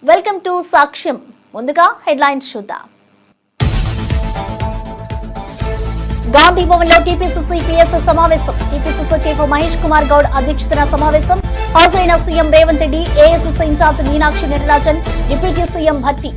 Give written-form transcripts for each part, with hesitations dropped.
Welcome to సాక్ష్యం. ముందుగా headlines చూద్దాం. గాంధీ భవన్ లో టీపీసీసీ పిఎస్ఎస్ సమావేశం. టీపీసీసీ చీఫ్ మహేష్ కుమార్ గౌడ్ అధ్యక్షతన సమావేశం. హాజరైన CM Revanth Reddy, AICC in charge Meenakshi Natarajan, deputy CM Bhatti.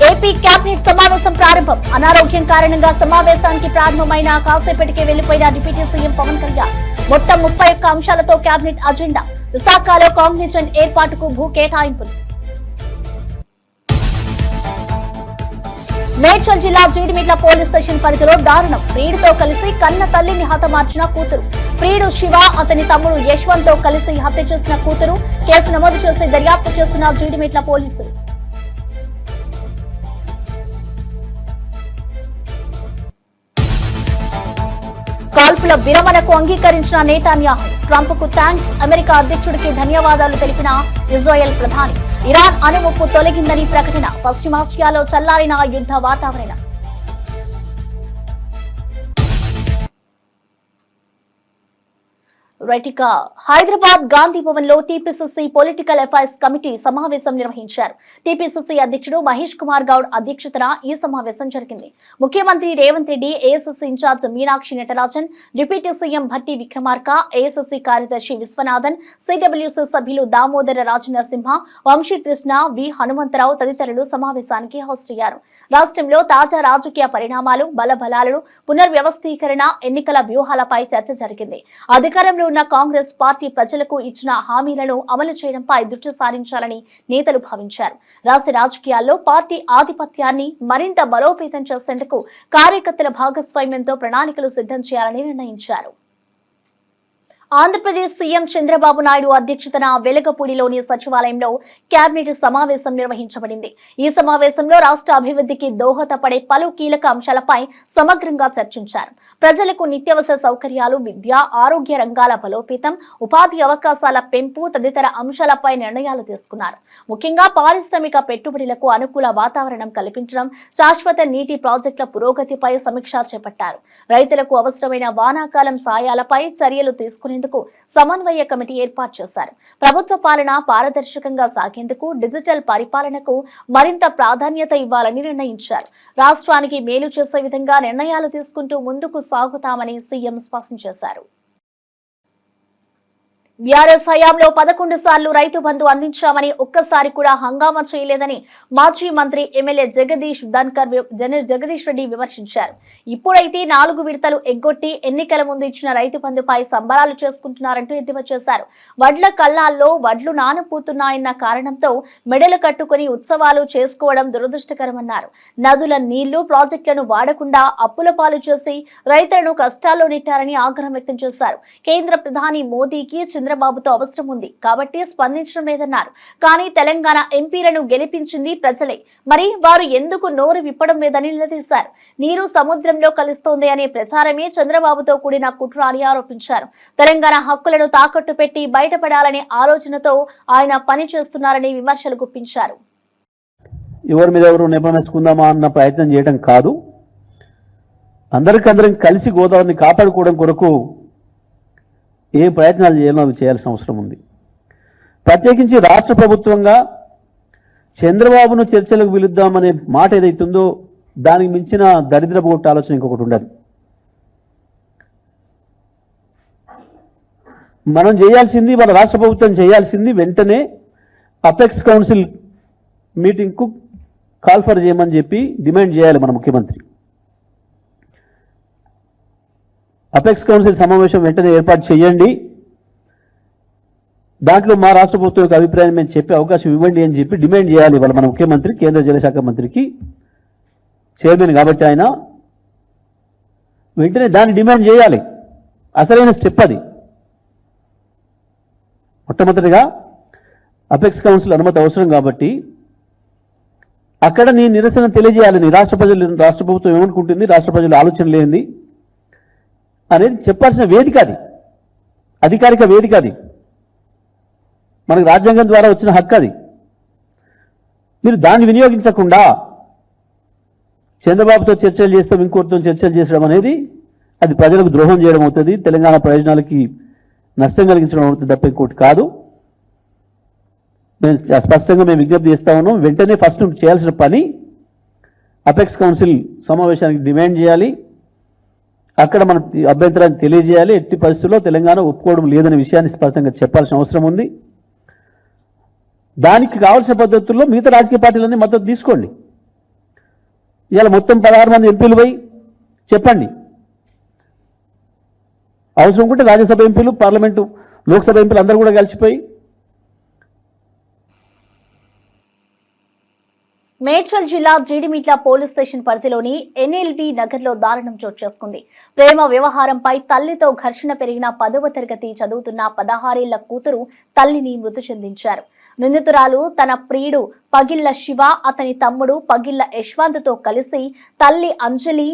AP cabinet సమావేశం ప్రారంభం. అనారోగ్యం కారణంగా సమావేశానికి ప్రారంభమైన కాసేపటికే వెళ్లిపోయిన డిప్యూటీ సీఎం పవన్ కళ్యాణ్. మొత్తం 31 అంశాలతో కేబినెట్ అజెండా. విశాఖలో కాంగ్నిజెంట్ ఏర్పాటుకు భూ కేటాయింపులు. మేడ్చల్ జిల్లా జీడిమిట్ల పోలీస్ స్టేషన్ పరిధిలో దారుణం. ప్రియుడితో కలిసి కన్న తల్లిని హతమార్చిన కూతురు. ప్రియుడు శివ, అతని తమ్ముడు యశ్వంత్ తో కలిసి హత్య చేసిన కూతురు. కేసు నమోదు చేసి దర్యాప్తు చేస్తున్న జీడిమిట్ల పోలీసులు. కాల్పుల విరమణకు అంగీకరించిన నేతన్యాహు. ట్రంప్ కు థాంక్స్. అమెరికా అధ్యక్షుడికి ధన్యవాదాలు తెలిపిన ఇజ్రాయెల్ ప్రధాని. ఇరాన్ అణుముప్పు తొలగిందని ప్రకటన. పశ్చిమాసియాలో చల్లారిన యుద్ధ వాతావరణం. రైటిక హైదరాబాద్ గాంధీ భవన్ లో టీపీసీసీ పొలిటికల్ అఫైర్స్ కమిటీ సమావేశం నిర్వహించారు. టీపీసీసీ అధ్యక్షుడు మహేష్ కుమార్ గౌడ్ అధ్యక్షతన ఈ సమావేశం జరిగింది. ముఖ్యమంత్రి Revanth Reddy, AICC in charge Meenakshi Natarajan, deputy CM Bhatti Vikramarka, AICC కార్యదర్శి విశ్వనాథన్, సిడబ్ల్యూసీ సభ్యులు దామోదర రాజనరసింహ, వంశీకృష్ణ, వి హనుమంతరావు తదితరులు సమావేశానికి హాజరయ్యారు. రాష్ట్రంలో తాజా రాజకీయ పరిణామాలు, బలబలాలను, పునర్వ్యవస్థీకరణ, ఎన్నికల వ్యూహాలపై చర్చ జరిగింది. అధికారంలో ఉన్న కాంగ్రెస్ పార్టీ ప్రజలకు ఇచ్చిన హామీలను అమలు చేయడంపై దృష్టి సారించాలని నేతలు భావించారు. రాష్ట్ర రాజకీయాల్లో పార్టీ ఆధిపత్యాన్ని మరింత బలోపేతం చేసేందుకు కార్యకర్తల భాగస్వామ్యంతో ప్రణాళికలు సిద్ధం చేయాలని నిర్ణయించారు. ఆంధ్రప్రదేశ్ సీఎం చంద్రబాబు నాయుడు అధ్యక్షతన వెలగపూడిలోని సచివాలయంలో కేబినెట్ సమావేశం నిర్వహించబడింది. ఈ సమావేశంలో రాష్ట్ర అభివృద్ధికి దోహదపడే పలు కీలక అంశాలపై సమగ్రంగా చర్చించారు. ప్రజలకు నిత్యావసర సౌకర్యాలు, విద్య, ఆరోగ్య రంగాల బలోపేతం, ఉపాధి అవకాశాల పెంపు తదితర అంశాలపై నిర్ణయాలు తీసుకున్నారు. ముఖ్యంగా పారిశ్రామిక పెట్టుబడులకు అనుకూల వాతావరణం కల్పించడం, శాశ్వత నీటి ప్రాజెక్టుల పురోగతిపై సమీక్ష చేపట్టారు. రైతులకు అవసరమైన వానాకాలం సాయాలపై చర్యలు తీసుకుని సమన్వయ కమిటీ ఏర్పాటు చేశారు. ప్రభుత్వ పాలన పారదర్శకంగా సాగేందుకు డిజిటల్ పరిపాలనకు మరింత ప్రాధాన్యత ఇవ్వాలని నిర్ణయించారు. రాష్ట్రానికి మేలు చేసే విధంగా నిర్ణయాలు తీసుకుంటూ ముందుకు సాగుతామని సీఎం స్పష్టం చేశారు. బీఆర్ఎస్ హయాంలో 11 సార్లు రైతు బంధు అందించామని, ఒక్కసారి కూడా హంగామా చేయలేదని మాజీ మంత్రి ఎమ్మెల్యే జగదీష్ రెడ్డి విమర్శించారు. ఇప్పుడైతే 4 విడతలు ఎగ్గొట్టి ఎన్నికల ముందు ఇచ్చిన రైతు బంధుపై సంబరాలు చేసుకుంటున్నారంటూ ఎద్దేవా చేశారు. వడ్ల కళ్ళాల్లో వడ్లు నానపోతున్నాయన్న కారణంతో మెడలు కట్టుకుని ఉత్సవాలు చేసుకోవడం దురదృష్టకరమన్నారు. నదుల నీళ్లు, ప్రాజెక్టులను వాడకుండా అప్పుల పాలు చేసి రైతులను కష్టాల్లో నెట్టారని ఆగ్రహం వ్యక్తం చేశారు. కేంద్ర ప్రధాని మోదీకి చంద్రబాబుతో అవసరం ఉంది కాబట్టి స్పందించడం లేదన్నారు. కానీ తెలంగాణ ఎంపీలను గెలిపించింది ప్రజలే, మరి వారు ఎందుకు నోరు విప్పడం లేదని నిలదీశారు. నీరు సముద్రంలో కలుస్తోంది అనే ప్రచారమే చంద్రబాబుతో కూడిన కుట్ర అని ఆరోపించారు. తెలంగాణ హక్కులను తాకట్టు పెట్టి బయటపడాలనే ఆలోచనతో ఆయన పని చేస్తున్నారని విమర్శలు గుప్పించారు. ఎవరి మీద ఎవరు నెపమేసుకుందామా అన్న ప్రయత్నం చేయడం కాదు, అందరం కలిసి గోదావరిని కాపాడుకోవడం కొరకు ఏ ప్రయత్నాలు చేయాలో అవి చేయాల్సిన అవసరం ఉంది. ప్రత్యేకించి రాష్ట్ర ప్రభుత్వంగా చంద్రబాబును చర్చలకు పిలుద్దామనే మాట ఏదైతుందో దానికి మించిన దరిద్రపు కొట్ట ఆలోచన ఇంకొకటి ఉండదు. మనం చేయాల్సింది, మన రాష్ట్ర ప్రభుత్వం చేయాల్సింది వెంటనే అపెక్స్ కౌన్సిల్ మీటింగ్కు కాల్ఫర్ చేయమని చెప్పి డిమాండ్ చేయాలి మన ముఖ్యమంత్రి. అపెక్స్ కౌన్సిల్ సమావేశం వెంటనే ఏర్పాటు చేయండి, దాంట్లో మా రాష్ట్ర ప్రభుత్వం యొక్క అభిప్రాయం మేము చెప్పే అవకాశం ఇవ్వండి అని చెప్పి డిమాండ్ చేయాలి వాళ్ళ మన ముఖ్యమంత్రి, కేంద్ర జలశాఖ మంత్రికి చైర్మన్ కాబట్టి ఆయన వెంటనే దాన్ని డిమాండ్ చేయాలి. అసలైన స్టెప్ అది. మొట్టమొదటిగా అపెక్స్ కౌన్సిల్ అనుమతి అవసరం కాబట్టి అక్కడ నీ నిరసన తెలియజేయాలి. నీ రాష్ట్ర ప్రభుత్వం ఏమనుకుంటుంది, రాష్ట్ర ప్రజల ఆలోచన లేనిది అనేది చెప్పాల్సిన వేదిక అది, అధికారిక వేదిక అది, మనకు రాజ్యాంగం ద్వారా వచ్చిన హక్కు అది. మీరు దాన్ని వినియోగించకుండా చంద్రబాబుతో చర్చలు చేస్తాం, ఇంకోటితో చర్చలు చేసడం అనేది అది ప్రజలకు ద్రోహం చేయడం అవుతుంది, తెలంగాణ ప్రయోజనాలకి నష్టం కలిగించడం అవుతుంది తప్ప ఇంకోటి కాదు. మేము స్పష్టంగా విజ్ఞప్తి చేస్తా ఉన్నాం. వెంటనే ఫస్ట్ చేయాల్సిన పని అపెక్స్ కౌన్సిల్ సమావేశానికి డిమాండ్ చేయాలి, అక్కడ మన అభ్యంతరాన్ని తెలియజేయాలి. ఎట్టి పరిస్థితుల్లో తెలంగాణ ఒప్పుకోవడం లేదనే విషయాన్ని స్పష్టంగా చెప్పాల్సిన అవసరం ఉంది. దానికి కావాల్సిన పద్ధతుల్లో మిగతా రాజకీయ పార్టీలన్నీ మద్దతు తీసుకోండి. ఇవాళ మొత్తం 16 మంది ఎంపీలు పోయి చెప్పండి. అవసరం ఉంటే రాజ్యసభ ఎంపీలు, పార్లమెంటు, లోక్సభ ఎంపీలు అందరూ కూడా కలిసిపోయి. మేడ్చల్ జిల్లా జీడిమిట్ల పోలీస్ స్టేషన్ పరిధిలోని ఎన్ఎల్బీ నగర్లో దారుణం చోటు చేసుకుంది. ప్రేమ వ్యవహారంపై తల్లితో ఘర్షణ పెరిగిన 10వ తరగతి చదువుతున్న 16 ఏళ్ల కూతురు తల్లిని మృతి చెందించారు. నిందితురాలు తన ప్రియుడు పగిళ్ల శివ, అతని తమ్ముడు పగిళ్ల యశ్వంత్తో కలిసి తల్లి అంజలి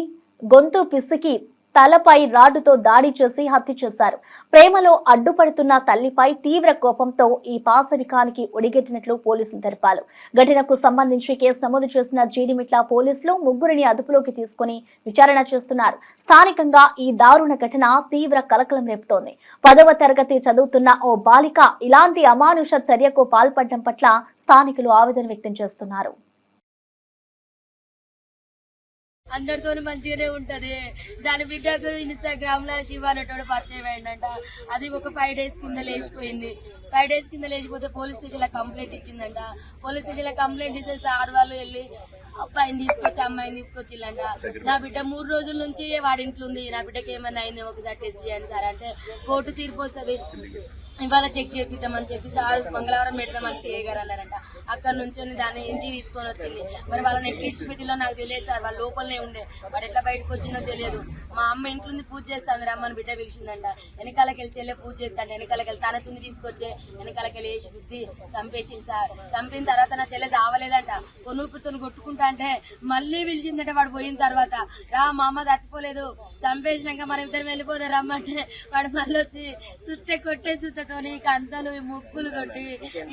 గొంతు పిసికి తలపై రాడ్డుతో దాడి చేసి హత్య చేశారు. ప్రేమలో అడ్డుపడుతున్న తల్లిపై తీవ్ర కోపంతో ఈ పాశవికానికి ఒడిగట్టినట్లు పోలీసులు తెలిపారు. ఘటనకు సంబంధించి కేసు నమోదు చేసిన జీడిమిట్ల పోలీసులు ముగ్గురిని అదుపులోకి తీసుకుని విచారణ చేస్తున్నారు. స్థానికంగా ఈ దారుణ ఘటన తీవ్ర కలకలం రేపుతోంది. 10వ తరగతి చదువుతున్న ఓ బాలిక ఇలాంటి అమానుష చర్యకు పాల్పడడం పట్ల స్థానికులు ఆవేదన వ్యక్తం చేస్తున్నారు. అందరితో మంచిగానే ఉంటది. దాని బిడ్డకు ఇన్స్టాగ్రామ్ లో శివ అనేటోడు పరిచయం అయిందంట. అది ఒక 5 days కింద లేచిపోయింది. 5 days కింద లేచిపోతే పోలీస్ స్టేషన్ లో కంప్లైంట్ ఇచ్చిందంట. పోలీస్ స్టేషన్ లో కంప్లైంట్ ఇస్తే సార్ వాళ్ళు వెళ్ళి అబ్బాయిని తీసుకొచ్చి అమ్మాయిని తీసుకొచ్చిల్లంట. నా బిడ్డ 3 రోజుల నుంచి వాడింట్లో ఉంది, నా బిడ్డకి ఏమైనా అయింది ఒకసారి టెస్ట్ చేయండి సార్ అంటే కోర్టు తీర్పు వస్తుంది, ఇవాళ చెక్ చేపిద్దామని చెప్పి సార్ మంగళవారం పెడదామని సిఐ గారు అన్నారంట. అక్కడ నుంచి దాన్ని ఇంటికి తీసుకొని వచ్చింది. మరి వాళ్ళని ఎట్లా పెట్టిలో నాకు తెలియదు సార్, వాళ్ళ లోపలనే ఉండే, వాడు ఎట్లా బయటకు వచ్చిందో తెలియదు. మా అమ్మ ఇంట్లో పూజ చేస్తాను, రమ్మని బిడ్డ పిలిచిందంట. వెనకాలకి వెళ్ళి చెల్లె పూజ చేస్తాంట, వెనకాలకి వెళ్ళి తన చున్ని తీసుకొచ్చే వెనకాలకి వెళ్ళి వేసి బుద్ధి చంపేసి సార్. చంపిన తర్వాత నా చెల్లె చావలేదంట, కొనుక్కుతో కొట్టుకుంటా అంటే మళ్ళీ పిలిచిందంట. వాడు పోయిన తర్వాత రా మా అమ్మ చచ్చిపోలేదు, చంపేసినాక మనం ఇద్దరు వెళ్ళిపోతే రమ్మంటే వాడు మళ్ళీ వచ్చి సుత్తే కొట్టే సుత్తతోని కంతలు ముక్కులు కొట్టి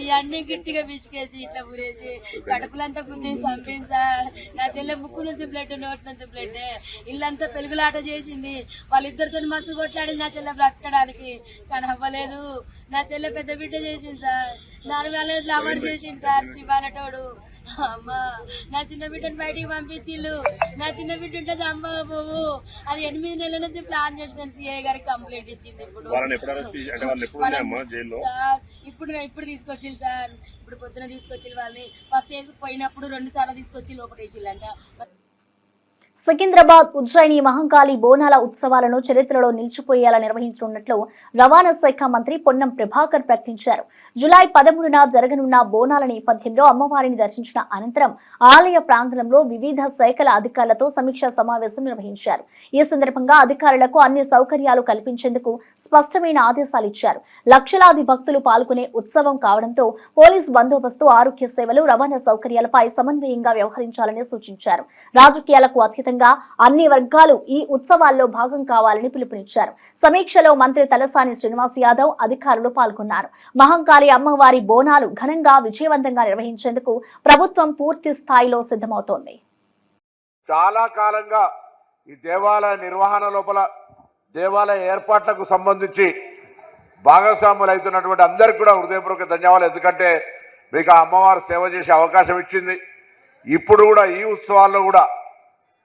ఇవన్నీ గట్టిగా పిసికేసి ఇట్లా ఊరేసి కడుపులంతా గుద్ది చంపింది సార్. నా చెల్లె ముక్కు నుంచి బ్లడ్, నోటి నుంచి బ్లడ్, ఇల్లంతా పెరుగులాట చేసింది. వాళ్ళిద్దరితో మస్తు కొట్లాడింది నా చెల్లె బ్రతకడానికి, కానీ అవ్వలేదు. నా చెల్లె పెద్ద బిడ్డ చేసింది సార్, దాని వల్ల లవర్ చేసింది సార్ శివానటోడు. అమ్మా నా చిన్న బిడ్డను బయటికి పంపించిల్లు, నా చిన్న బిడ్డ ఉంటే చంపకపోవు. అది 8 నెలల నుంచి ప్లాన్ చేసిన సిఐ గారికి కంప్లైంట్ ఇచ్చింది. ఇప్పుడు తీసుకొచ్చిల్లు సార్, ఇప్పుడు పొద్దున తీసుకొచ్చి వాళ్ళని ఫస్ట్ వేసి పోయినప్పుడు 2 సార్లు తీసుకొచ్చి లోపల వేసిల్లంట. సికింద్రాబాద్ ఉజ్జయిని మహంకాళి బోనాల ఉత్సవాలను చరిత్రలో నిలిచిపోయేలా నిర్వహించనున్నట్లు రవాణా శాఖ మంత్రి పొన్నం ప్రభాకర్ ప్రకటించారు. జూలై 13న జరగనున్న బోనాల నేపథ్యంలో అమ్మవారిని దర్శించిన అనంతరం ఆలయ ప్రాంగణంలో వివిధ శాఖల అధికారులతో సమీక్షా సమావేశం నిర్వహించారు. ఈ సందర్భంగా అధికారులకు అన్ని సౌకర్యాలు కల్పించేందుకు స్పష్టమైన ఆదేశాలు ఇచ్చారు. లక్షలాది భక్తులు పాల్గొనే ఉత్సవం కావడంతో పోలీస్ బందోబస్తు, ఆరోగ్య సేవలు, రవాణా సౌకర్యాలపై సమన్వయంగా వ్యవహరించాలని సూచించారు. రాజకీయాలకు అతీతంగా అన్ని వర్గాలు ఈ ఉత్సవాల్లో భాగం కావాలని పిలుపునిచ్చారు. సమీక్షలో మంత్రి తలసాని శ్రీనివాస్ యాదవ్, అధికారులు పాల్గొన్నారు. మహంకాళి అమ్మవారి బోనాలు ఘనంగా విజయవంతంగా నిర్వహించేందుకు ప్రభుత్వం పూర్తి స్థాయిలో సిద్ధమవుతోంది. చాలా కాలంగా ఈ దేవాలయ నిర్వహణ లోపల దేవాలయ ఏర్పాట్లకు సంబంధించి భాగస్వాములు అవుతున్నటువంటి అందరికీ కూడా హృదయపూర్వక ధన్యవాదాలు. ఎందుకంటే మీకు అమ్మవారు సేవ చేసే అవకాశం ఇచ్చింది. ఇప్పుడు కూడా ఈ ఉత్సవాల్లో కూడా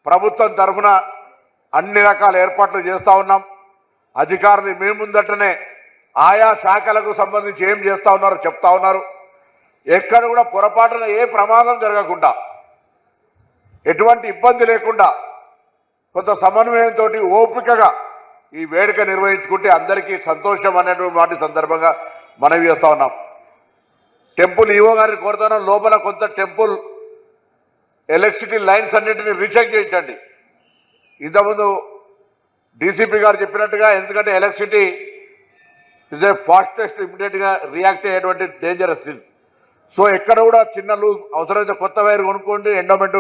ప్రభుత్వం తరఫున అన్ని రకాల ఏర్పాట్లు చేస్తూ ఉన్నాం. అధికారులు మీ ముందటనే ఆయా శాఖలకు సంబంధించి ఏం చేస్తూ ఉన్నారో చెప్తా ఉన్నారు. ఎక్కడ కూడా పొరపాటున ఏ ప్రమాదం జరగకుండా, ఎటువంటి ఇబ్బంది లేకుండా కొంత సమన్వయంతో ఓపికగా ఈ వేడుక నిర్వహించుకుంటే అందరికీ సంతోషం అనేటువంటి వాటి సందర్భంగా మనవి చేస్తూ ఉన్నాం. టెంపుల్ ఈవో గారిని కోరుతున్నాం, లోపల కొంత టెంపుల్ ఎలక్ట్రిసిటీ లైన్స్ అన్నింటినీ రీచెక్ చేయించండి. ఇంతకుముందు డీసీపీ గారు చెప్పినట్టుగా, ఎందుకంటే ఎలక్ట్రిసిటీ ఇస్ ఏ ఫాస్టెస్ట్ ఇమీడియట్గా రియాక్ట్ అయ్యేటువంటి డేంజరస్ థింగ్. సో ఎక్కడ కూడా చిన్న లూజ్ అవసరమైతే కొత్త వైర్ కొనుక్కోండి. ఎండోమెంట్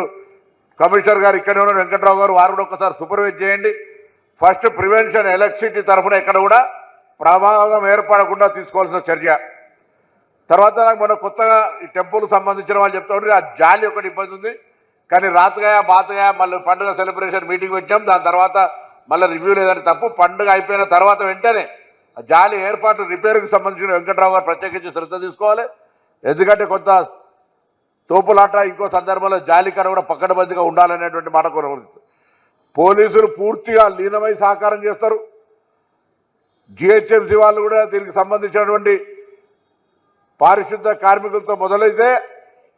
కమిషనర్ గారు ఇక్కడే ఉన్నారు, వెంకట్రావు గారు, వారు కూడా ఒకసారి సూపర్వైజ్ చేయండి. ఫస్ట్ ప్రివెన్షన్ ఎలక్ట్రిసిటీ తరఫున ఎక్కడ కూడా ప్రమాదం ఏర్పడకుండా తీసుకోవాల్సిన చర్య. తర్వాత మన కొత్తగా ఈ టెంపుల్కి సంబంధించిన వాళ్ళు చెప్తా ఉంటే ఆ జాలి ఒకటి ఇబ్బంది ఉంది. కానీ రాత్రిగా బాతగా మళ్ళీ పండుగ సెలబ్రేషన్ మీటింగ్ పెట్టాం. దాని తర్వాత మళ్ళీ రివ్యూ లేదని తప్పు. పండుగ అయిపోయిన తర్వాత వెంటనే జాలి ఏర్పాటు రిపేర్కి సంబంధించిన వెంకట్రావు గారు ప్రత్యేకించి శ్రద్ధ తీసుకోవాలి. ఎందుకంటే కొంత తోపులాట ఇంకో సందర్భంలో జాలికర కూడా పక్కడబందిగా ఉండాలనేటువంటి మాట కూడా పోలీసులు పూర్తిగా లీనమై సహకారం చేస్తారు. జిహెచ్ఎంసీ వాళ్ళు కూడా దీనికి సంబంధించినటువంటి పారిశుద్ధ కార్మికులతో మొదలైతే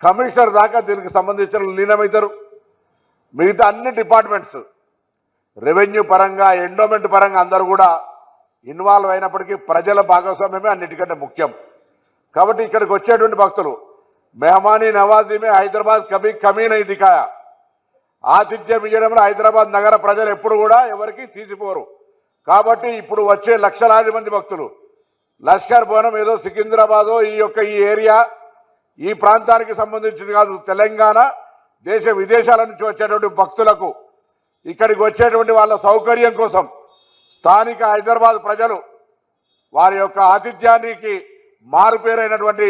కమిషనర్ దాకా దీనికి సంబంధించిన లీనమవుతారు. మిగతా అన్ని డిపార్ట్మెంట్స్ రెవెన్యూ పరంగా ఎండోమెంట్ పరంగా అందరూ కూడా ఇన్వాల్వ్ అయినప్పటికీ ప్రజల భాగస్వామ్యమే అన్నిటికంటే ముఖ్యం. కాబట్టి ఇక్కడికి వచ్చేటువంటి భక్తులు మెహమానీ నవాజీ మే హైదరాబాద్ కభీ కమీ నహీ దిఖాయా. ఆతిథ్యం ఇవ్వడంలో హైదరాబాద్ నగర ప్రజలు ఎప్పుడు కూడా ఎవరికి తీసిపోరు. కాబట్టి ఇప్పుడు వచ్చే లక్షలాది మంది భక్తులు లష్కర్ భవనం ఏదో సికింద్రాబాదో ఈ ఏరియా ఈ ప్రాంతానికి సంబంధించింది కాదు. తెలంగాణ దేశ విదేశాల నుంచి వచ్చేటువంటి భక్తులకు ఇక్కడికి వచ్చేటువంటి వాళ్ళ సౌకర్యం కోసం స్థానిక హైదరాబాద్ ప్రజలు వారి యొక్క ఆతిథ్యానికి మారుపేరైనటువంటి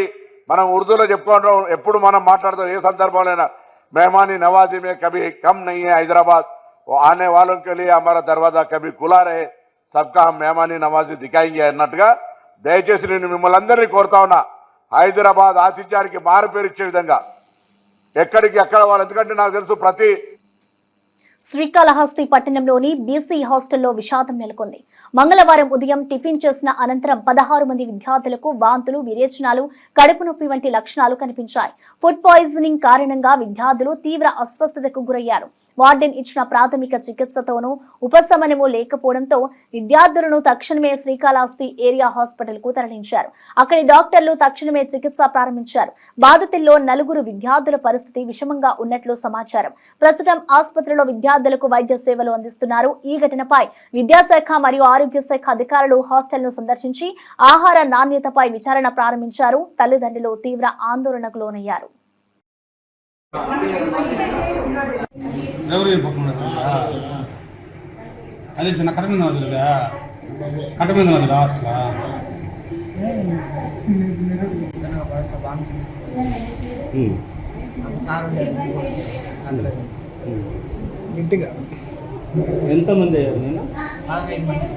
మనం ఉర్దూలో చెప్పుకోవడం ఎప్పుడు మనం మాట్లాడతాం ఏ సందర్భంలోనైనా मेहमानी नवाजी में कभी कम नहीं है हैदराबाद आने वालों के लिए हमारा दरवाजा कभी खुला रहे सबका हम मेहमानी नवाजी दिखाएंगे అన్నట్టుగా దయచేసి నేను మిమ్మల్ని అందరినీ కోరుతా ఉన్నా హైదరాబాద్ ఆతిథ్యానికి మారు పేరు ఇచ్చే విధంగా ఎక్కడికి ఎక్కడ వాళ్ళు ఎందుకంటే నాకు తెలుసు ప్రతి శ్రీకాళహస్తి పట్టణంలోని బీసీ హాస్టల్లో విషాదం నెలకొంది. మంగళవారం ఉదయం టిఫిన్ చేసిన అనంతరం 16 మంది విద్యార్థులకు వాంతులు, విరేచనాలు, కడుపు నొప్పి వంటి లక్షణాలు కనిపించాయి. ఫుడ్ పాయిజనింగ్ కారణంగా విద్యార్థులు తీవ్ర అస్వస్థతకు గురయ్యారు. వార్డెన్ ఇచ్చిన ప్రాథమిక చికిత్సతోనూ ఉపశమనము లేకపోవడంతో విద్యార్థులను తక్షణమే శ్రీకాళహస్తి ఏరియా హాస్పిటల్కు తరలించారు. అక్కడి డాక్టర్లు తక్షణమే చికిత్స ప్రారంభించారు. బాధితుల్లో 4 విద్యార్థుల పరిస్థితి విషమంగా ఉన్నట్లు సమాచారం. ప్రస్తుతం ఆసుపత్రిలో విద్యార్థులకు వైద్య సేవలు అందిస్తున్నారు. ఈ ఘటనపై విద్యాశాఖ మరియు ఆరోగ్య శాఖ అధికారులు హాస్టల్ను సందర్శించి ఆహార నాణ్యతపై విచారణ ప్రారంభించారు. తల్లిదండ్రులు తీవ్ర ఆందోళనకు లోనయ్యారు. ఎంతమంది అయ్యారు నేను 15 మంది.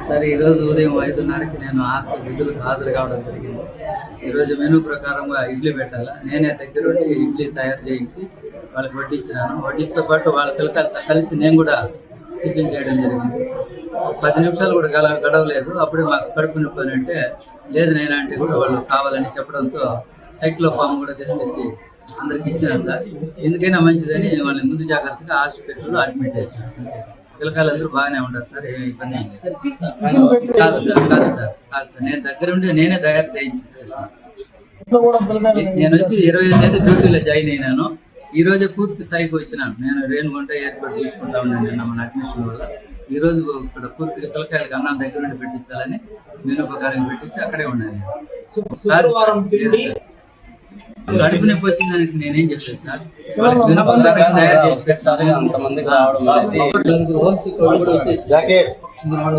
సరే ఈరోజు ఉదయం 5:30కి నేను హాస్టల్ విధులకు హాజరు కావడం జరిగింది. ఈరోజు మెనూ ప్రకారంగా ఇడ్లీ పెట్టాలా, నేనే దగ్గరుండి ఇడ్లీ తయారు చేయించి వాళ్ళకి వడ్డించినాను. వడ్డిస్తో పాటు వాళ్ళ పిల్లకాయలతో కలిసి నేను కూడా టిఫిన్ చేయడం జరిగింది. 10 నిమిషాలు కూడా గడవలేదు. అప్పుడే మాకు కడుపు నొప్పి అని అంటే లేదు నేనా అంటే కూడా వాళ్ళు కావాలని చెప్పడంతో సైక్లోఫామ్ కూడా తీసుకొచ్చి అందరికి ఇచ్చినాను సార్. ఎందుకైనా మంచిదని వాళ్ళని ముందు జాగ్రత్తగా హాస్పిటల్లో అడ్మిట్ చేశాను. పిల్లకాయలందరూ బాగానే ఉంటారు సార్, ఏమి ఇబ్బంది ఏం లేదు. కాదు సార్ నేను దగ్గరుండి నేనే తయారు చేయించాను. నేను వచ్చి 25 తేదీ డ్యూటీలో జాయిన్ అయినాను. ఈ రోజే పూర్తి స్థాయికి వచ్చినాను. నేను రేణుగుంట ఏర్పాటు తీసుకుంటా ఉన్నాను మన అడ్మిషన్ వల్ల. ఈ రోజు ఇక్కడ పూర్తిగా పిల్లకాయలకు అన్నం దగ్గరుండి పెట్టించాలని మెనూ ప్రకారం పెట్టించి అక్కడే ఉన్నాను. కడుపు నొప్పి వచ్చిన దానికి నేనేం చెప్పాను సార్, తయారు చేసి పెట్టాలి. అంతమందికి రావడం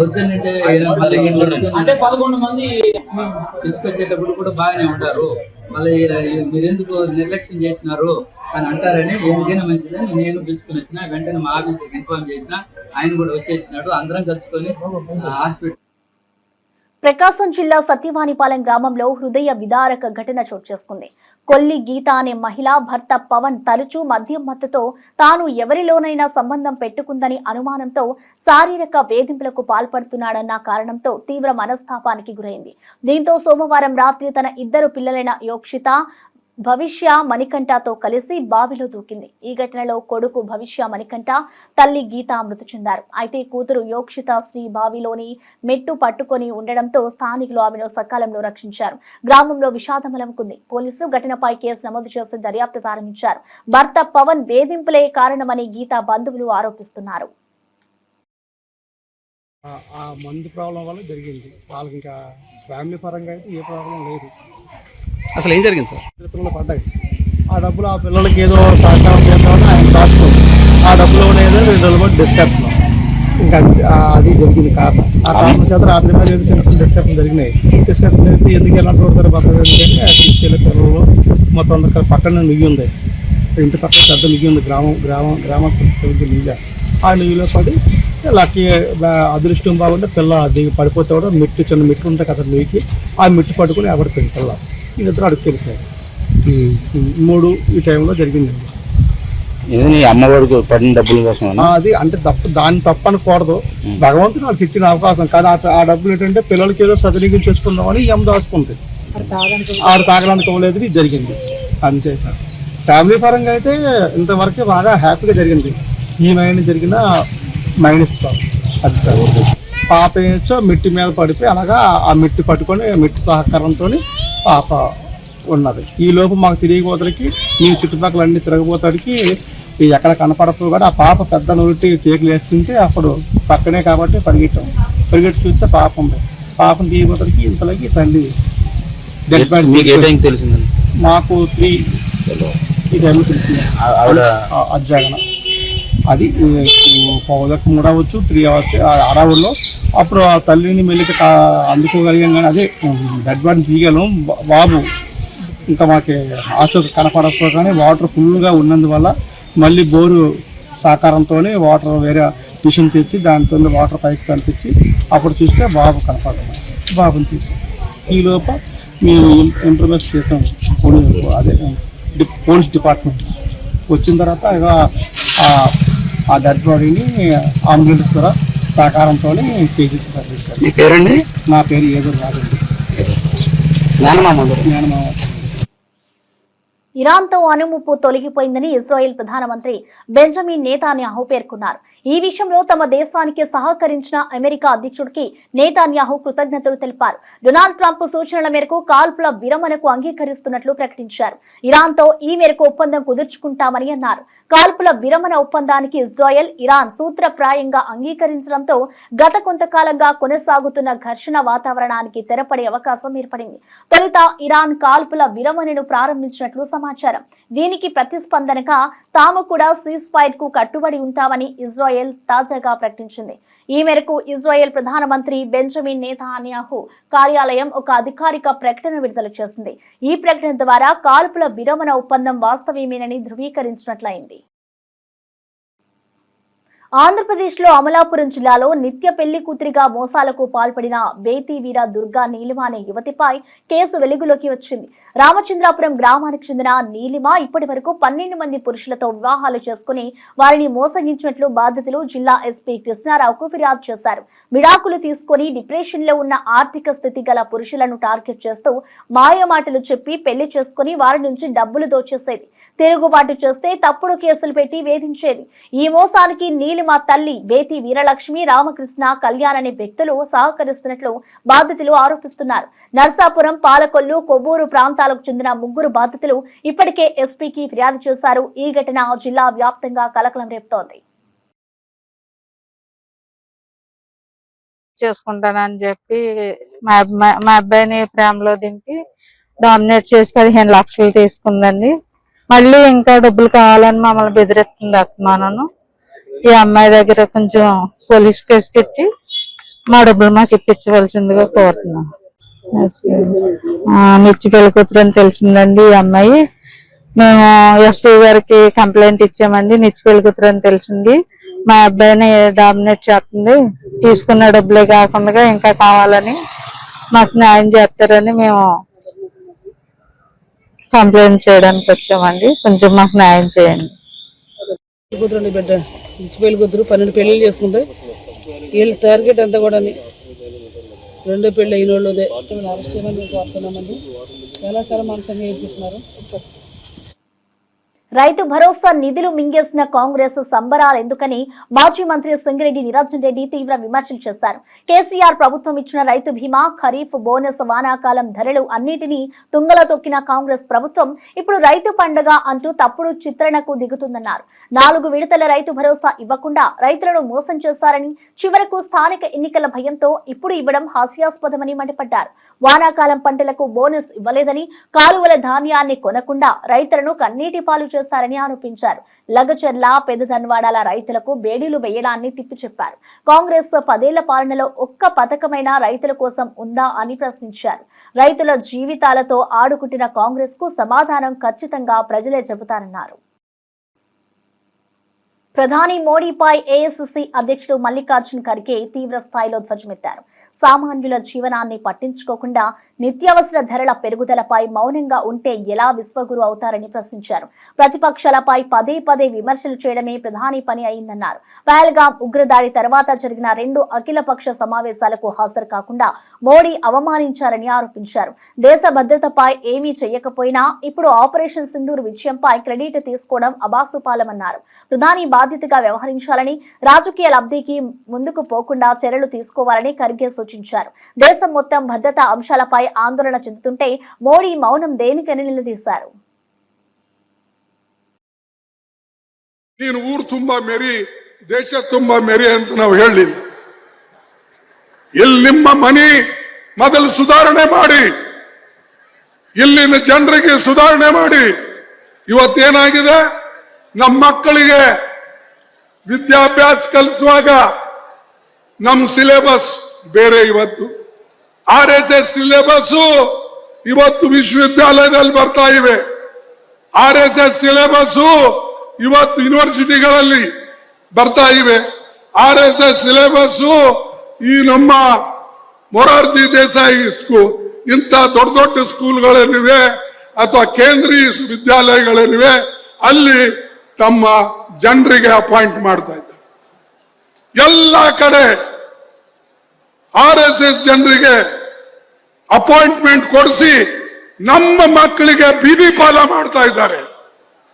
వద్దంటే 11 మంది తీసుకొచ్చేటప్పుడు కూడా బాగానే ఉంటారు. మళ్ళీ మీరెందుకు నిర్లక్ష్యం చేసినారు అని అంటారని ఎందుకైనా మంచిదని నేను పిలుచుకుని వచ్చిన. వెంటనే మా ఆఫీస్కి ఇన్ఫార్మ్ చేసిన, ఆయన కూడా వచ్చేసినాడు. అందరం కలుసుకొని హాస్పిటల్. ప్రకాశం జిల్లా సత్యవానిపాలెం గ్రామంలో హృదయ విదారక ఘటన చోటు చేసుకుంది. కొల్లి గీత అనే మహిళ భర్త పవన్ తరచూ మద్యం మత్తుతో తాను ఎవరిలోనైనా సంబంధం పెట్టుకుందని అనుమానంతో శారీరక వేధింపులకు పాల్పడుతున్నాడన్న కారణంతో తీవ్ర మనస్తాపానికి గురైంది. దీంతో సోమవారం రాత్రి తన 2 పిల్లలైన యోక్షిత, భవిష్య మణికంఠతో కలిసి బావిలో దూకింది. ఈ ఘటనలో కొడుకు భవిష్య మణికంఠ, తల్లి గీత మృతి చెందారు. అయితే కూతురు యోక్షిత శ్రీ బావిలోని మెట్టు పట్టుకొని ఉండడంతో స్థానికులు ఆమెను సకాలంలో రక్షించారు. గ్రామంలో విషాదం అలముకుంది. పోలీసులు ఘటనపై కేసు నమోదు చేసి దర్యాప్తు ప్రారంభించారు. భర్త పవన్ వేధింపులే కారణమని గీత బంధువులు ఆరోపిస్తున్నారు. మందు ప్రాబ్లం వల్ల జరిగింది. వాళ్ళకి ఇంకా ఫ్యామిలీ పరంగా అయితే ఏ ప్రాబ్లం లేదు. అసలు ఏం జరిగింది సార్? పిల్లలు పడ్డాయి. ఆ డబ్బులు ఆ పిల్లలకి ఏదో సహకారం చేద్దామని ఆయన దాచుకోండి. ఆ డబ్బులు కూడా ఏదో 2 రోజుల పాటు డిస్కషన్, ఇంకా అది జరిగింది కారణం. ఆ కారణం చేత రాత్రి మీద ఏదో చిన్న చిన్న డిస్కషన్ జరిగినాయి. డిస్కషన్ జరిగితే ఎందుకు ఎలా కొడతారు భద్రత ఎందుకంటే తీసుకెళ్ళే పిల్లలు మొత్తం అందరికీ పక్కన నుయ్యి ఉంది, ఇంటి పక్కన పెద్ద నుయ్యి ఉంది, గ్రామస్తులు నుయ్య. ఆ నుయ్యిలో పడి లక్కీ అదృష్టం బాగుంటే పిల్ల దిగి పడిపోతే కూడా చిన్న మిట్టు ఉంటాయి కదా నుయ్యికి, ఆ మిట్టు పట్టుకుని ఎవరిపోయింది పిల్ల. వీళ్ళిద్దరు అడుగు వెళ్ళిపోయారు. 3 ఈ టైంలో జరిగిందండి. అమ్మఒడికి పడిన డబ్బుల కోసం అది అంటే దాన్ని తప్పు అనకూడదు. భగవంతుడు వాళ్ళకి ఇచ్చిన అవకాశం. కానీ ఆ డబ్బులు ఏంటంటే పిల్లలకి ఏదో సద్వినియోగం చేసుకుందామని ఈ అమ్మ దాచుకుంది. ఆడు తాగడానికి ఇవ్వలేదు. ఇది జరిగింది అంతే సార్. ఫ్యామిలీ పరంగా అయితే ఇంతవరకు బాగా హ్యాపీగా జరిగింది. ఈ మైండ్ జరిగిన మైండ్స్తో అది సార్. పాప ఏచో మిట్టి మీద పడిపోయి అలాగా ఆ మిట్టి పట్టుకొని మిట్టి సహకారంతో పాప ఉన్నది. ఈ లోపు మాకు తిరిగిపోతానికి ఈ చుట్టుపక్కల అన్ని తిరగబోతానికి ఎక్కడ కనపడప్పుడు కూడా ఆ పాప పెద్ద నూటి కేకులు వేస్తుంటే అప్పుడు పక్కనే కాబట్టి పరిగెట్టి చూస్తే పాప ఉంది. పాపను తీయబోతానికి ఇంతలోకి తల్లి డెడ్ బాడీ తెలిసిందండి. మాకు 3 ఈ టైంలో తెలిసింది. అజ్జాగన అది 3 అవ్వచ్చు 3 అవ్వచ్చు అడవుల్లో. అప్పుడు ఆ తల్లిని మెల్లికి అందుకోగలిగాం. కానీ అదే డెడ్ బాడీని తీయగలం. బాబు ఇంకా మాకు ఆచూక కనపడకపోగానే వాటర్ ఫుల్గా ఉన్నందువల్ల మళ్ళీ బోరు సహకారంతో వాటర్ వేరే మిషన్ తెచ్చి దాంతో వాటర్ పైకి పంపించి అప్పుడు చూస్తే బాబు కనపడదు. బాబుని తీసాం. ఈ లోప మేము ఇంప్రూవ్మెంట్ చేసాం. అదే పోలీస్ డిపార్ట్మెంట్ వచ్చిన తర్వాత ఇక ఆ డెడ్ బాడీని అంబులెన్స్ ద్వారా సహకారంతో కేజీసీ తరలించారు. మీ పేరండి? నా పేరు ఏదో రాదండి. జ్ఞానమామ. ఇరాన్తో అణుముప్పు తొలగిపోయిందని ఇజ్రాయెల్ ప్రధానమంత్రి బెంజమిన్ నేతాన్యాహు పేర్కొన్నారు. ఈ విషయంలో తమ దేశానికి సహకరించిన అమెరికా అధ్యక్షుడికి నేతాన్యాహు కృతజ్ఞతలు తెలిపారు. డొనాల్డ్ ట్రంప్ సూచనల మేరకు కాల్పుల విరమణకు అంగీకరిస్తున్నట్లు ప్రకటించారు. ఇరాన్తో ఈ మేరకు ఒప్పందం కుదుర్చుకుంటామని అన్నారు. కాల్పుల విరమణ ఒప్పందానికి ఇజ్రాయెల్, ఇరాన్ సూత్రప్రాయంగా అంగీకరించడంతో గత కొంతకాలంగా కొనసాగుతున్న ఘర్షణ వాతావరణానికి తెరపడే అవకాశం ఏర్పడింది. తొలుత ఇరాన్ కాల్పుల విరమణను ప్రారంభించినట్లు సమాచారం. దీనికి ప్రతిస్పందనగా తాము కూడా సీజ్ ఫైర్ కు కట్టుబడి ఉంటామని ఇజ్రాయెల్ తాజాగా ప్రకటించింది. ఈ మేరకు ఇజ్రాయెల్ ప్రధానమంత్రి బెంజమిన్ నేతాన్యాహు కార్యాలయం ఒక అధికారిక ప్రకటన విడుదల చేసింది. ఈ ప్రకటన ద్వారా కాల్పుల విరమణ ఒప్పందం వాస్తవమేనని ధృవీకరించినట్లయింది. ఆంధ్రప్రదేశ్లో అమలాపురం జిల్లాలో నిత్య పెళ్లి కూతురిగా మోసాలకు పాల్పడిన బేతి వీర దుర్గా నీలిమ అనే యువతిపై కేసు వెలుగులోకి వచ్చింది. రామచంద్రాపురం గ్రామానికి చెందిన నీలిమ ఇప్పటి వరకు 12 మంది పురుషులతో వివాహాలు చేసుకుని వారిని మోసగించినట్లు బాధితులు జిల్లా ఎస్పీ కృష్ణారావుకు ఫిర్యాదు చేశారు. విడాకులు తీసుకుని డిప్రెషన్ లో ఉన్న ఆర్థిక స్థితి గల పురుషులను టార్గెట్ చేస్తూ మాయమాటలు చెప్పి పెళ్లి చేసుకుని వారి నుంచి డబ్బులు దోచేసేది. తిరుగుబాటు చేస్తే తప్పుడు కేసులు పెట్టి వేధించేది. ఈ మోసానికి నీలిమ తల్లి బేతి వీరలక్ష్మి, రామకృష్ణ, కళ్యాణ్ అనే వ్యక్తులు సహకరిస్తున్నట్లు బాధితులు ఆరోపిస్తున్నారు. నర్సాపురం, పాలకొల్లు, కొవ్వూరు ప్రాంతాలకు చెందిన 3 బాధితులు ఇప్పటికే ఎస్పీకి ఫిర్యాదు చేశారు. ఈ ఘటన జిల్లా వ్యాప్తంగా కలకలం రేపుతోంది. చేసుకుంటానని చెప్పి మా అబ్బాయిని ప్రేమలో దింపి డామినేట్ చేసి 15 లక్షలు తీసుకుందండి. మళ్ళీ ఇంకా డబ్బులు కావాలని మమ్మల్ని బెదిరిస్తుంది అత్తమానను. ఈ అమ్మాయి దగ్గర కొంచెం పోలీస్ కేసు పెట్టి మా డబ్బులు మాకు ఇప్పించవలసిందిగా కోరుతున్నాం. నిత్య పెళ్లి కూతురు అని తెలిసిందండి ఈ అమ్మాయి. మేము ఎస్పీ గారికి కంప్లైంట్ ఇచ్చామండి. నిత్య పెళ్లి కూతురు అని తెలిసింది. మా అబ్బాయిని డామినేట్ చేస్తుంది. తీసుకున్న డబ్బులే కాకుండా ఇంకా కావాలని మాకు న్యాయం చేస్తారని మేము కంప్లైంట్ చేయడానికి వచ్చామండి. కొంచెం మాకు న్యాయం చేయండి. కూతురు బిడ్డ పెళ్లి కూతురు 12 పెళ్లిళ్ళు చేసుకుంటే వీళ్ళ టార్గెట్ అంతా కూడా 2 పెళ్లి అయిన వాళ్ళదే అరెస్ట్ చేయమని కోరుతున్నామండి. చాలా మానసికంగా ఏర్పిస్తున్నారు. రైతు భరోసా నిధులు మింగేసిన కాంగ్రెస్ సంబరాలు ఎందుకని మాజీ మంత్రి సింగిరెడ్డి నిరంజన్ రెడ్డి తీవ్ర విమర్శలు చేశారు. కేసీఆర్ ప్రభుత్వం ఇచ్చిన రైతు బీమా, ఖరీఫ్ బోనస్, వానాకాలం ధరలు అన్నిటినీ తుంగలో తొక్కిన కాంగ్రెస్ ప్రభుత్వం ఇప్పుడు రైతు పండుగ అంటూ తప్పుడు చిత్రణకు దిగుతుందన్నారు. 4 విడతల రైతు భరోసా ఇవ్వకుండా రైతులను మోసం చేశారని, చివరకు స్థానిక ఎన్నికల భయంతో ఇప్పుడు ఇవ్వడం హాస్యాస్పదమని మండిపడ్డారు. వానాకాలం పంటలకు బోనస్ ఇవ్వలేదని, కాలువల ధాన్యాన్ని కొనకుండా రైతులను కన్నీటి పాలు చేశారని ఆరోపించారు. లగచర్ల, పెదధన్వాడాల రైతులకు బేడీలు వేయడాన్ని తిప్పి చెప్పారు. కాంగ్రెస్ 10 ఏళ్ల పాలనలో ఒక్క పథకమైనా రైతుల కోసం ఉందా అని ప్రశ్నించారు. రైతుల జీవితాలతో ఆడుకుంటున్న కాంగ్రెస్ కు సమాధానం ఖచ్చితంగా ప్రజలే చెబుతారన్నారు. ప్రధాని మోడీపై ఏఐసీసీ అధ్యక్షుడు మల్లికార్జున్ ఖర్గే తీవ్ర స్థాయిలో ధ్వజమెత్తారు. సామాన్యుల జీవనాన్ని పట్టించుకోకుండా నిత్యావసర ధరల పెరుగుదలపై మౌనంగా ఉంటే ఎలా విశ్వగురు అవుతారని ప్రశ్నించారు. ప్రతిపక్షాలపై పదే విమర్శలు చేయడమే ప్రధాని పని అయిందన్నారు. పహల్గాం ఉగ్రదాడి తర్వాత జరిగిన 2 అఖిలపక్ష సమావేశాలకు హాజరు కాకుండా మోడీ అవమానించారని ఆరోపించారు. దేశ భద్రతపై ఏమీ చేయకపోయినా ఇప్పుడు ఆపరేషన్ సింధూర్ విజయంపై క్రెడిట్ తీసుకోవడం అబాసుపాలమన్నారు. ప్రధాని బాధ్యతగా వ్యవహరించాలని, రాజకీయ లబ్ధికి ముందుకు పోకుండా చర్యలు తీసుకోవాలని ఖర్గే సూచించారు. దేశం మొత్తం భద్రతా అంశాలపై ఆందోళన చెందుతుంటే మోడీ మౌనం దేనికని నిలదీశారు. ನೀನು ಊರು ತುಂಬಾ ಮೆರಿ, ದೇಶ ತುಂಬಾ ಮೆರಿ ಅಂತ ನಾವು ಹೇಳಲಿಲ್ಲ. ಇಲ್ಲಿ ನಿಮ್ಮ ಮನೆ ಮೊದಲು ಸುಧಾರಣೆ ಮಾಡಿ, ಇಲ್ಲಿನ ಜನರಿಗೆ ಸುಧಾರಣೆ ಮಾಡಿ. ಇವತ್ತೇನಾಗಿದೆ, ನಮ್ಮ ಮಕ್ಕಳಿಗೆ ವಿದ್ಯಾಭ್ಯಾಸ ಕಲಿಸುವಾಗ ನಮ್ಮ ಸಿಲೆಬಸ್ ಬೇರೆ. ಇವತ್ತು RSS ಸಿಲೆಬಸ್ ಇವತ್ತು ವಿಶ್ವವಿದ್ಯಾಲಯದಲ್ಲಿ ಬರ್ತಾ ಇವೆ. RSS ಸಿಲೆಬಸ್ ಇವತ್ತು ಯೂನಿವರ್ಸಿಟಿಗಳಲ್ಲಿ ಬರ್ತಾ ಇವೆ. RSS ಸಿಲೆಬಸ್ ಈ ನಮ್ಮ ಮೊರಾರ್ಜಿ ದೇಸಾಯಿ ಸ್ಕೂಲ್, ಇಂಥ ದೊಡ್ಡ ಸ್ಕೂಲ್ಗಳೇನಿವೆ ಅಥವಾ ಕೇಂದ್ರೀಯ ವಿದ್ಯಾಲಯಗಳೇನಿವೆ ಅಲ್ಲಿ ತಮ್ಮ ಜನರಿಗೆ ಅಪಾಯಿಂಟ್ ಮಾಡ್ತಾ ಇದ್ದಾರೆ. ಎಲ್ಲ ಕಡೆ RSS ಜನರಿಗೆ ಅಪಾಯಿಂಟ್ಮೆಂಟ್ ಕೊಡಿಸಿ ನಮ್ಮ ಮಕ್ಕಳಿಗೆ ಬೀದಿ ಪಾಲ ಮಾಡ್ತಾ ಇದ್ದಾರೆ.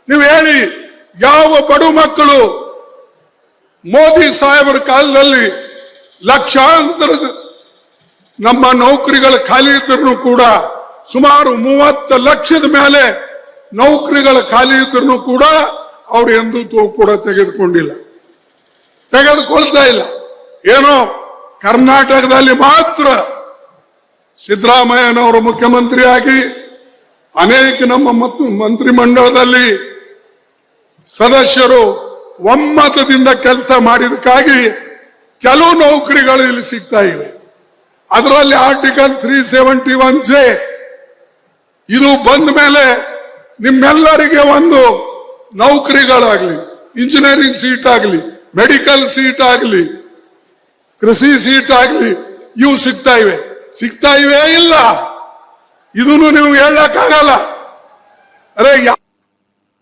ನೀವು ಹೇಳಿ, ಯಾವ ಬಡು ಮಕ್ಕಳು ಮೋದಿ ಸಾಹೇಬರ ಕಾಲದಲ್ಲಿ ಲಕ್ಷಾಂತರ ನಮ್ಮ ನೌಕರಿಗಳ ಖಾಲಿ ಇದ್ರೂ ಕೂಡ, ಸುಮಾರು 30 ಲಕ್ಷದ ಮೇಲೆ ನೌಕರಿಗಳ ಖಾಲಿ ಇದ್ರೂ ಕೂಡ ಅವರು ಎಂದೂ ಕೂಡ ತೆಗೆದುಕೊಳ್ತಾ ಇಲ್ಲ. ಏನೋ ಕರ್ನಾಟಕದಲ್ಲಿ ಮಾತ್ರ ಸಿದ್ದರಾಮಯ್ಯನವರು ಮುಖ್ಯಮಂತ್ರಿಯಾಗಿ ಅನೇಕ ನಮ್ಮ ಮಂತ್ರಿಮಂಡಲದಲ್ಲಿ ಸದಸ್ಯರು ಒಮ್ಮತದಿಂದ ಕೆಲಸ ಮಾಡಿದಕ್ಕಾಗಿ ಕೆಲವು ನೌಕರಿಗಳು ಇಲ್ಲಿ ಸಿಗ್ತಾ ಇವೆ. ಅದರಲ್ಲಿ ಆರ್ಟಿಕಲ್ 371J ಇದು ಬಂದ ಮೇಲೆ ನಿಮ್ಮೆಲ್ಲರಿಗೆ ಒಂದು ನೌಕರಿಗಳಾಗ್ಲಿ, ಇಂಜಿನಿಯರಿಂಗ್ ಸೀಟ್ ಆಗಲಿ, ಮೆಡಿಕಲ್ ಸೀಟ್ ಆಗಲಿ, ಕೃಷಿ ಸೀಟ್ ಆಗಲಿ, ಇವು ಸಿಗ್ತಾ ಇವೆ ಇಲ್ಲ, ಇದನ್ನು ನೀವು ಹೇಳಕ್ಕಾಗಲ್ಲ. ಅರೆ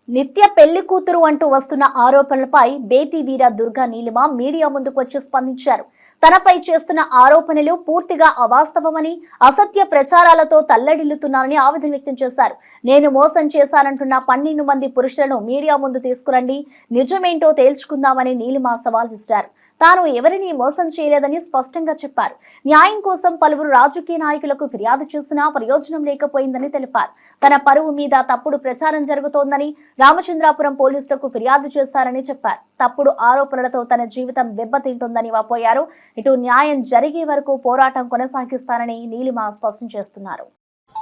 నిత్య పెళ్లి కూతురు అంటూ వస్తున్న ఆరోపణలపై బేతి వీర దుర్గా నీలిమ మీడియా ముందుకు వచ్చి స్పందించారు. తనపై చేస్తున్న ఆరోపణలు పూర్తిగా అవాస్తవమని, అసత్య ప్రచారాలతో తల్లడిల్లుతున్నారని ఆవేదన వ్యక్తం చేశారు. నేను మోసం చేశానంటున్న 12 మంది పురుషులను మీడియా ముందు తీసుకురండి, నిజమేంటో తేల్చుకుందామని నీలిమ సవాల్ విసిరారు. తాను ఎవరిని మోసం చేయలేదని స్పష్టంగా చెప్పారు. న్యాయం కోసం పలువురు రాజకీయ నాయకులకు ఫిర్యాదు చేసినా ప్రయోజనం లేకపోయిందని తెలిపారు. తన పరువు మీద తప్పుడు ప్రచారం జరుగుతోందని రామచంద్రాపురం పోలీసులకు ఫిర్యాదు చేశారని చెప్పారు. తప్పుడు ఆరోపణలతో తన జీవితం దెబ్బతింటుందని వాపోయారు. ఇటు న్యాయం జరిగే వరకు పోరాటం కొనసాగిస్తారని నీలిమ స్పష్టం చేస్తున్నారు.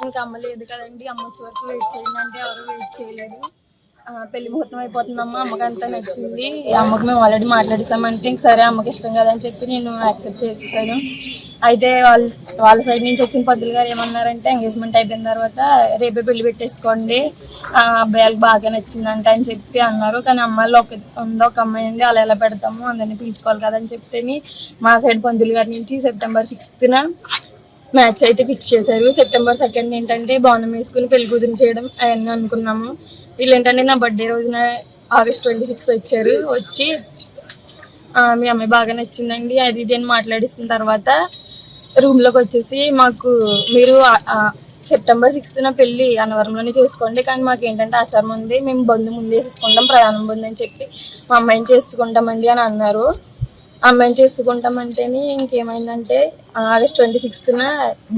ఇంకా అమ్మ లేదు కదండి, అమ్మ వచ్చే వరకు వెయిట్ చేయండి అంటే ఎవరు వెయిట్ చేయలేదు. పెళ్లి ముహూర్తం అయిపోతుందమ్మా, అమ్మకి అంతా నచ్చింది, అమ్మకి మేము ఆల్రెడీ మాట్లాడేసామంటే ఇంక సరే అమ్మకి ఇష్టం కదని చెప్పి నేను యాక్సెప్ట్ చేసేసాను. అయితే వాళ్ళ సైడ్ నుంచి వచ్చిన పంతులు గారు ఏమన్నారంటే, ఎంగేజ్మెంట్ అయిపోయిన తర్వాత రేపే పెళ్లి పెట్టేసుకోండి, అబ్బాయిలకు బాగా నచ్చిందంట అని చెప్పి అన్నారు. కానీ అమ్మాయిలో ఒక అమ్మాయి అండి, అలా ఎలా పెడతాము, అందరినీ పిలుచుకోవాలి కదని చెప్తే మా సైడ్ పంతులు గారి నుంచి September 6th మ్యాచ్ అయితే ఫిక్స్ చేశారు. September 2nd ఏంటంటే బోనం వేసుకుని పెళ్లి కూతురు చేయడం అవన్నీ అనుకున్నాము. వీళ్ళు ఏంటంటే నా బర్త్డే రోజున August 26 వచ్చారు. వచ్చి మీ అమ్మాయి బాగా నచ్చిందండి అది ఇది అని మాట్లాడిస్తున్న తర్వాత రూమ్లోకి వచ్చేసి మాకు మీరు సెప్టెంబర్ 6th పెళ్లి అన్నవరంలోనే చేసుకోండి, కానీ మాకు ఏంటంటే ఆచారం ఉంది, మేము బంధు ముందు వేసేసుకుంటాం, ప్రయాణం బంధు అని చెప్పి మా అమ్మాయిని చేసుకుంటామండి అని అన్నారు. అమ్మాయిని చేసుకుంటామంటేనే ఇంకేమైందంటే ఆగస్ట్ 26th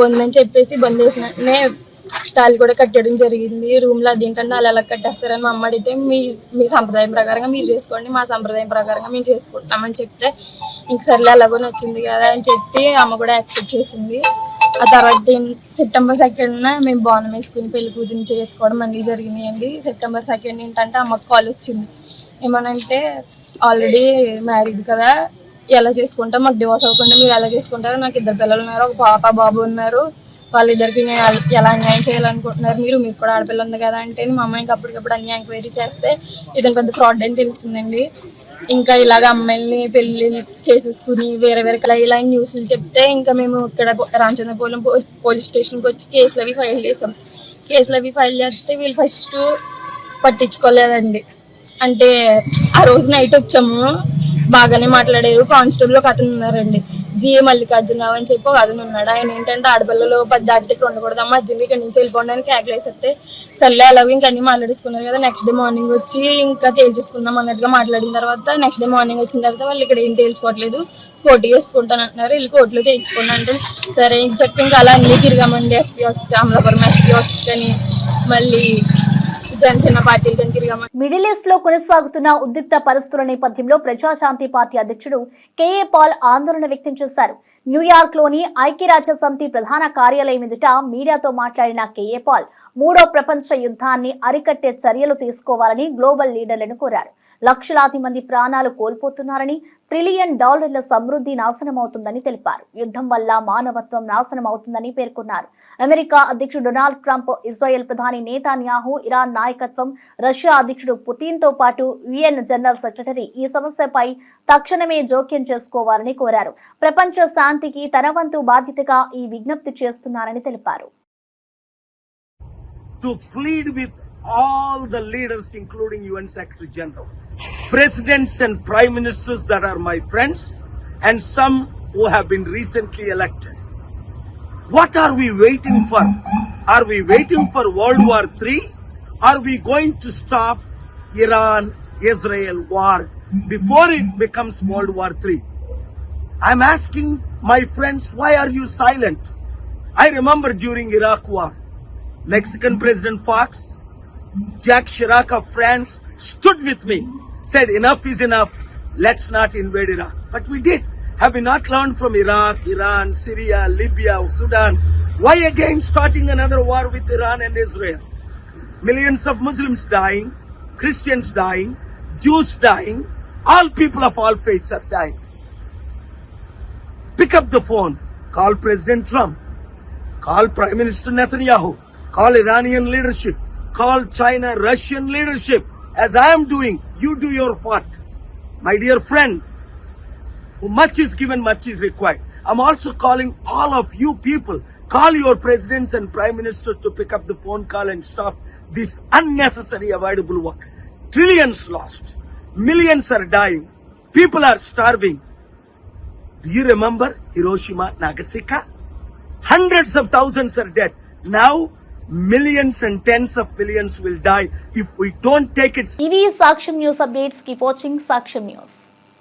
బంధు అని చెప్పేసి బంధు వేసినట్టునే తాళి కూడా కట్టడం జరిగింది. రూమ్లో అదేంటంటే వాళ్ళు ఎలా కట్టేస్తారని మా అమ్మ అడిగితే మీ సంప్రదాయం ప్రకారంగా మీరు చేసుకోండి, మా సంప్రదాయం ప్రకారంగా మేము చేసుకుంటామని చెప్తే ఇంక సర్లే ఎలాగోని వచ్చింది కదా అని చెప్పి అమ్మ కూడా యాక్సెప్ట్ చేసింది. ఆ తర్వాత సెప్టెంబర్ 2nd మేము బోనం వేసుకుని పెళ్లి కూతురిని చేసుకోవడం అన్నీ జరిగినాయండి. సెప్టెంబర్ 2nd ఏంటంటే అమ్మకు కాల్ వచ్చింది, ఏమనంటే ఆల్రెడీ మ్యారీడ్ కదా, ఎలా చేసుకుంటాం, మాకు డివోర్స్ అవ్వకుండా మీరు ఎలా చేసుకుంటారు, నాకు 2 పిల్లలు ఉన్నారు, ఒక పాప బాబు ఉన్నారు, వాళ్ళిద్దరికి నేను ఎలా అన్యాయం చేయాలనుకుంటున్నారు, మీరు కూడా ఆడపిల్ల ఉంది కదా అంటే మా అమ్మాయికి అప్పటికప్పుడు అన్ని ఎంక్వైరీ చేస్తే ఇతను పెద్ద ఫ్రాడ్ అని తెలిసిందండి. ఇంకా ఇలాగ అమ్మాయిల్ని పెళ్లి చేసేసుకుని వేరే ఇలా న్యూస్లు చెప్తే ఇంకా మేము ఇక్కడ రామచంద్రపురం పోలీస్ స్టేషన్కి వచ్చి కేసులు అవి ఫైల్ చేసాం. కేసులు అవి ఫైల్ చేస్తే వీళ్ళు ఫస్ట్ పట్టించుకోలేదండి. అంటే ఆ రోజు నైట్ వచ్చాము, బాగానే మాట్లాడారు. కానిస్టేబుల్ ఒక అతను ఉన్నారండి, జిఏ మల్లికార్జునరావు అని చెప్పి ఒక అతను ఉన్నాడు. ఆయన ఏంటంటే ఆడపిల్లలు 10 దాటికి ఉండకూడదమ్మా, అర్జున్ ఇక్కడి నుంచి వెళ్ళిపోవడానికి క్యాకులేసేస్తే సర్లే అలాగే ఇంకా అన్ని మాట్లాడేసుకున్నారు కదా. నెక్స్ట్ డే మార్నింగ్ వచ్చి ఇంకా తేల్చేసుకుందాం అన్నట్టుగా మాట్లాడిన తర్వాత నెక్స్ట్ డే మార్నింగ్ వచ్చిన తర్వాత వాళ్ళు ఇక్కడ ఏం తేల్చుకోవట్లేదు, కోర్టు వేసుకుంటాను అంటున్నారు. వీళ్ళు కోర్టులో తెచ్చుకున్నా అంటే సరే ఇంక చెప్పి ఇంకా అలా అన్ని తిరిగామండి. ఎస్పీ ఆఫీస్కి, అమలాపురం ఎస్పీ ఆఫీస్ కానీ మళ్ళీ జనసేన పార్టీలు తిరిగామండి. మిడిల్ ఈస్ట్ లో కొనసాగుతున్న ఉద్రిక్త పరిస్థితుల నేపథ్యంలో ప్రజాశాంతి పార్టీ అధ్యక్షుడు కేఏ పాల్ ఆందోళన వ్యక్తం చేశారు. న్యూయార్క్ లోని ఐక్యరాజ్య సమితి ప్రధాన కార్యాలయం ఎదుట మీడియాతో మాట్లాడిన కేఏ పాల్ 3వ ప్రపంచ యుద్ధాన్ని అరికట్టే చర్యలు తీసుకోవాలని గ్లోబల్ లీడర్లను కోరారు. లక్షలాది మంది ప్రాణాలు కోల్పోతున్నారని, $1 ట్రిలియన్ సమృద్ధి నాశనమవుతుందని తెలిపారు. యుద్ధం వల్ల మానవత్వం నాశనం అవుతుందని పేర్కొన్నారు. అమెరికా అధ్యక్షుడు డొనాల్డ్ ట్రంప్, ఇజ్రాయెల్ ప్రధాని నేతాన్యాహు, ఇరాన్ నాయకత్వం, రష్యా అధ్యక్షుడు పుతిన్తో పాటు UN జనరల్ సెక్రటరీ ఈ సమస్యపై తక్షణమే జోక్యం చేసుకోవాలని కోరారు. ప్రపంచ శాంతికి తన వంతు బాధ్యతగా ఈ విజ్ఞప్తి చేస్తున్నారని తెలిపారు. To plead with all the leaders, including UN Secretary General, presidents and prime ministers that are my friends, and some who have been recently elected. What are we waiting for? Are we waiting for World War III? Are we going to stop Iran-Israel war before it becomes World War III? I'm asking my friends, why are you silent? I remember during Iraq war, Mexican President Fox, Jacques Chirac of France stood with me, said enough is enough, let's not invade Iraq. But we did. Have we not learned from Iraq, Iran, Syria, Libya, Sudan? Why again starting another war with Iran and Israel? Millions of Muslims dying, Christians dying, Jews dying, all people of all faiths are dying. Pick up the phone, call President Trump, call Prime Minister Netanyahu, call Iranian leadership, call China, Russian leadership. As I am doing, you do your part. My dear friend, for much is given, much is required. I'm also calling all of you people, call your presidents and prime minister to pick up the phone call and stop this unnecessary avoidable war. Trillions lost, millions are dying, people are starving. Do you remember Hiroshima, Nagasaki? Hundreds of thousands are dead. Now millions and tens of millions will die if we don't take it. ఇవి సాక్ష్యం news updates. Keep watching సాక్ష్యం news.